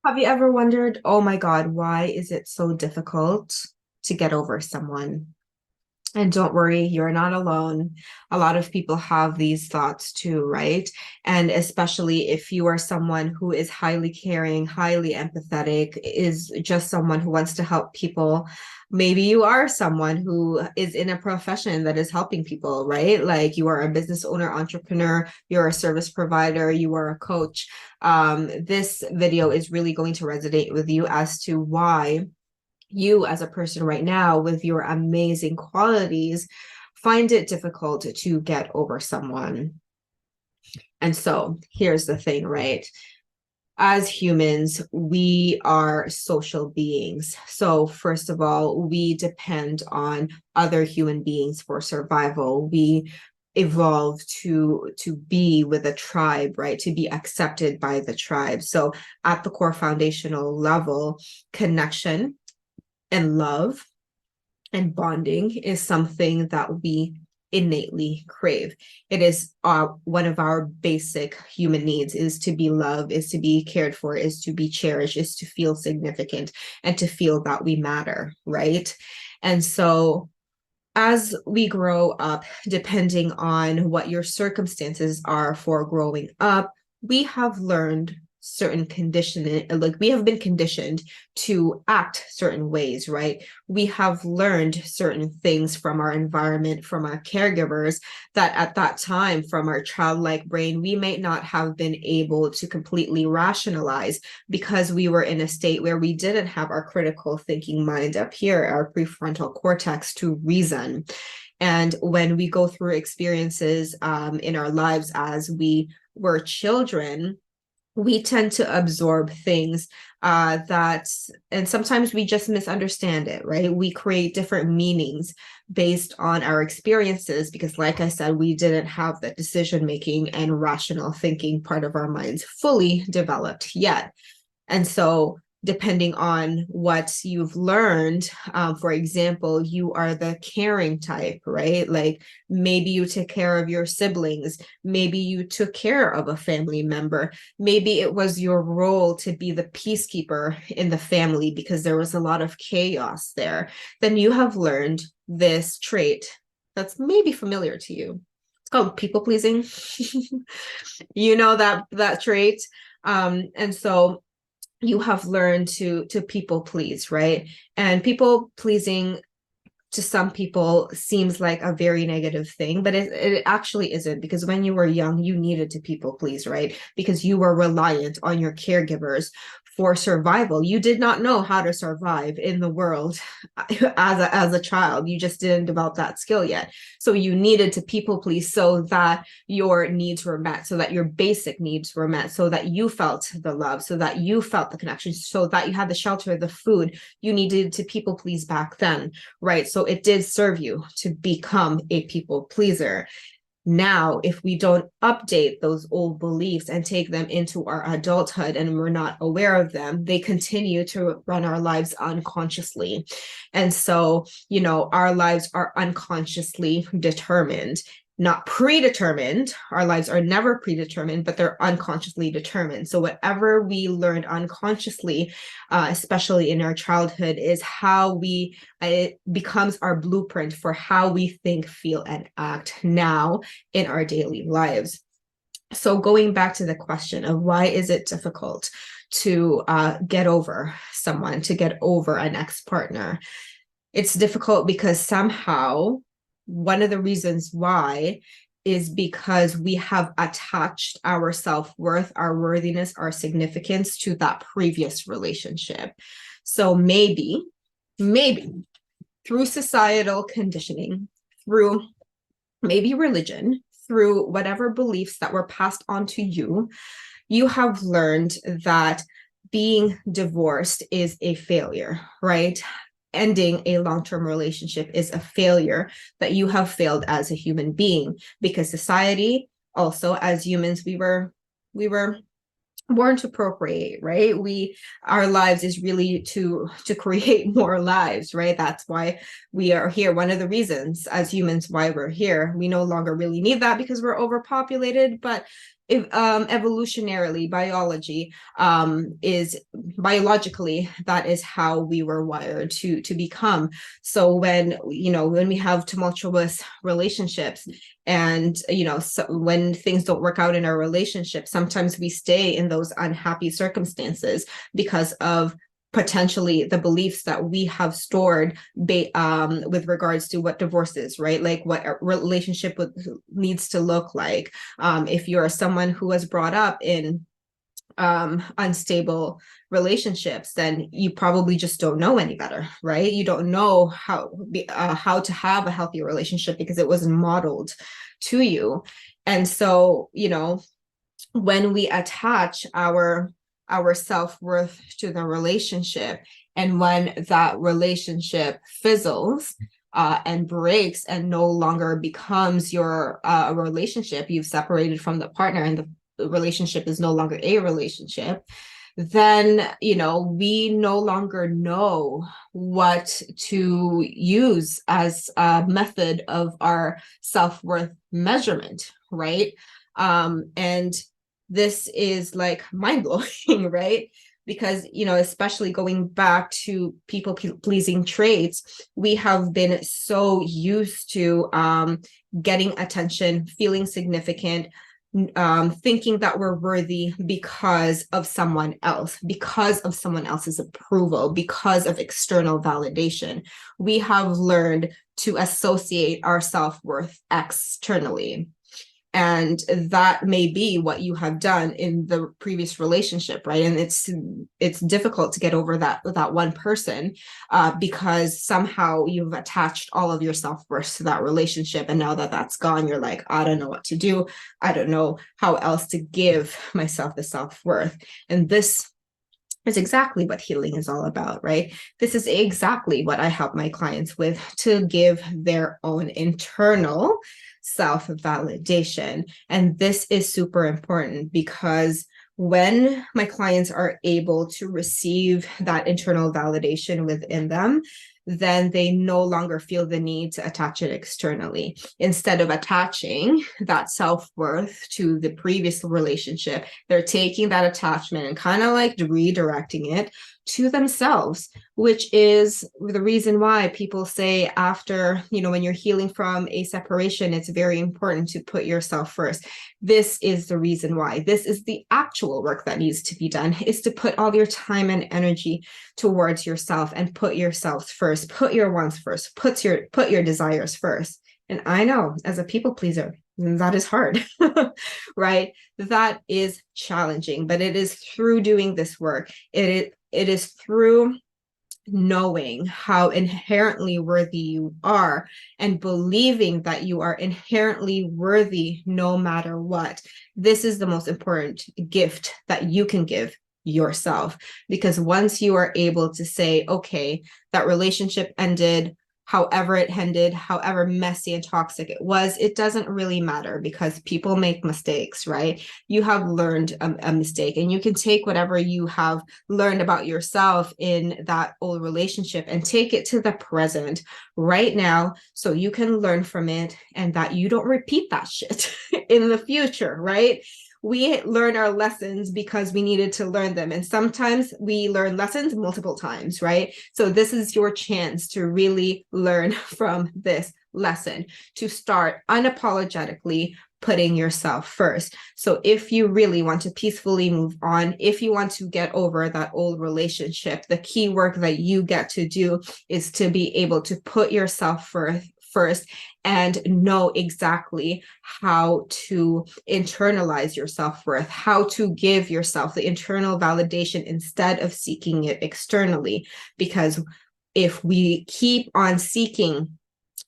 Have you ever wondered, oh my God, why is it so difficult to get over someone? And don't worry, you're not alone. A lot of people have these thoughts too, right? And especially if you are someone who is highly caring, highly empathetic, is just someone who wants to help people. Maybe you are someone who is in a profession that is helping people, right? Like you are a business owner, entrepreneur, you're a service provider, you are a coach. This video is really going to resonate with you as to why you as a person right now with your amazing qualities find it difficult to get over someone. And so here's the thing, right? As humans, we are social beings. So first of all, we depend on other human beings for survival. We evolved to be with a tribe, right? To be accepted by the tribe. So at the core foundational level, connection and love and bonding is something that we innately crave. It is one of our basic human needs, is to be loved, is to be cared for, is to be cherished, is to feel significant and to feel that we matter, right? And so as we grow up, depending on what your circumstances are for growing up, we have learned certain conditioning, like we have been conditioned to act certain ways, right? We have learned certain things from our environment, from our caregivers, that at that time, from our childlike brain, we may not have been able to completely rationalize because we were in a state where we didn't have our critical thinking mind up here, our prefrontal cortex to reason. And when we go through experiences in our lives as we were children, we tend to absorb things and sometimes we just misunderstand it, right? We create different meanings based on our experiences because, like I said, we didn't have the decision making and rational thinking part of our minds fully developed yet. And so depending on what you've learned, for example, you are the caring type, right? Like maybe you took care of your siblings, maybe you took care of a family member, maybe it was your role to be the peacekeeper in the family because there was a lot of chaos there. Then you have learned this trait that's maybe familiar to you. It's called people pleasing. You know that trait. And so you have learned to people please, right? And people pleasing to some people seems like a very negative thing, but it actually isn't, because when you were young, you needed to people please, right? Because you were reliant on your caregivers for survival. You did not know how to survive in the world as a child. You just didn't develop that skill yet. So you needed to people please so that your needs were met, so that your basic needs were met, so that you felt the love, so that you felt the connection, so that you had the shelter, the food. You needed to people please back then, right? So it did serve you to become a people pleaser. Now, if we don't update those old beliefs and take them into our adulthood and we're not aware of them, they continue to run our lives unconsciously. And so, our lives are unconsciously determined, not predetermined. Our lives are never predetermined, but they're unconsciously determined. So whatever we learned unconsciously, especially in our childhood, is how it becomes our blueprint for how we think, feel, and act now in our daily lives. So going back to the question of why is it difficult to get over someone, to get over an ex-partner, it's difficult because somehow one of the reasons why is because we have attached our self-worth, our worthiness, our significance to that previous relationship. So maybe through societal conditioning, through maybe religion, through whatever beliefs that were passed on to you, you have learned that being divorced is a failure, right? Ending a long-term relationship is a failure, that you have failed as a human being, because society also, as humans, we were born to procreate, right? Our lives is really to create more lives, right? That's why we are here. One of the reasons as humans why we're here. We no longer really need that because we're overpopulated, but evolutionarily, is biologically, that is how we were wired to become. So when we have tumultuous relationships, and so when things don't work out in our relationship, sometimes we stay in those unhappy circumstances because of potentially the beliefs that we have stored with regards to what divorce is, right? Like what a relationship needs to look like. If you're someone who was brought up in unstable relationships, then you probably just don't know any better, right? You don't know how to have a healthy relationship because it wasn't modeled to you. And so, when we attach our self-worth to the relationship, and when that relationship fizzles and breaks and no longer becomes your relationship, you've separated from the partner and the relationship is no longer a relationship, then we no longer know what to use as a method of our self-worth measurement, right? And this is like mind-blowing, right? Because especially going back to people pleasing traits, we have been so used to getting attention, feeling significant, thinking that we're worthy because of someone else, because of someone else's approval, because of external validation. We have learned to associate our self-worth externally. And that may be what you have done in the previous relationship, right? And it's difficult to get over that one person because somehow you've attached all of your self-worth to that relationship. And now that that's gone, you're like, I don't know what to do. I don't know how else to give myself the self-worth. And this is exactly what healing is all about, right? This is exactly what I help my clients with, to give their own internal self-validation. And this is super important because when my clients are able to receive that internal validation within them, then they no longer feel the need to attach it externally. Instead of attaching that self-worth to the previous relationship, they're taking that attachment and kind of like redirecting it to themselves, which is the reason why people say after, when you're healing from a separation, it's very important to put yourself first. This is the reason why. This is the actual work that needs to be done, is to put all your time and energy towards yourself and put yourself first, put your wants first, put your desires first. And I know, as a people pleaser, that is hard, right? That is challenging, but it is through doing this work. It is through knowing how inherently worthy you are and believing that you are inherently worthy no matter what. This is the most important gift that you can give yourself, because once you are able to say, okay, that relationship ended, however it ended, however messy and toxic it was, it doesn't really matter because people make mistakes, right? You have learned a mistake, and you can take whatever you have learned about yourself in that old relationship and take it to the present right now, so you can learn from it and that you don't repeat that shit in the future, right? We learn our lessons because we needed to learn them. And sometimes we learn lessons multiple times, right? So this is your chance to really learn from this lesson, to start unapologetically putting yourself first. So if you really want to peacefully move on, if you want to get over that old relationship, the key work that you get to do is to be able to put yourself first and know exactly how to internalize your self-worth, how to give yourself the internal validation instead of seeking it externally. Because if we keep on seeking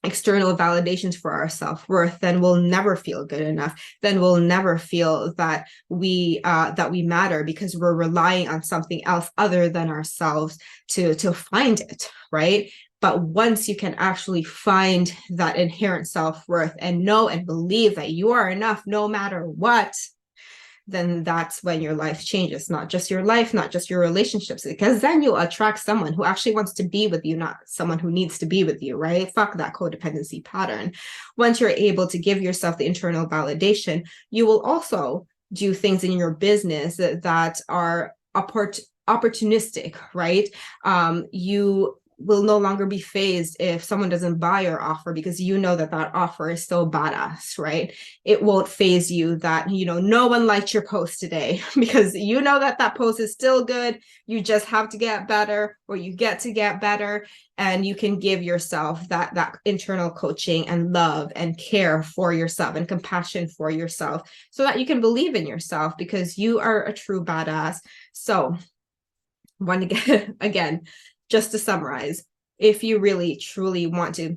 external validations for our self-worth, then we'll never feel good enough. Then we'll never feel that we matter, because we're relying on something else other than ourselves to find it, right? But once you can actually find that inherent self-worth and know and believe that you are enough no matter what, then that's when your life changes. Not just your life, not just your relationships, because then you'll attract someone who actually wants to be with you, not someone who needs to be with you, right? Fuck that codependency pattern. Once you're able to give yourself the internal validation, you will also do things in your business that are opportunistic, right? You will no longer be phased if someone doesn't buy your offer, because you know that that offer is still badass, right? It won't phase you that, no one liked your post today because you know that that post is still good. You just have to get better, or you get to get better, and you can give yourself that internal coaching and love and care for yourself and compassion for yourself, so that you can believe in yourself, because you are a true badass. So, want to get again, just to summarize, if you really truly want to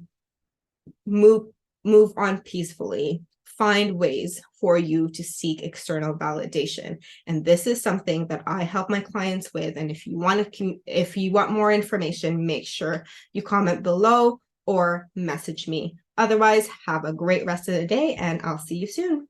move move on peacefully, find ways for you to seek external validation. And this is something that I help my clients with. And if you want more information, make sure you comment below or message me. Otherwise, have a great rest of the day, and I'll see you soon.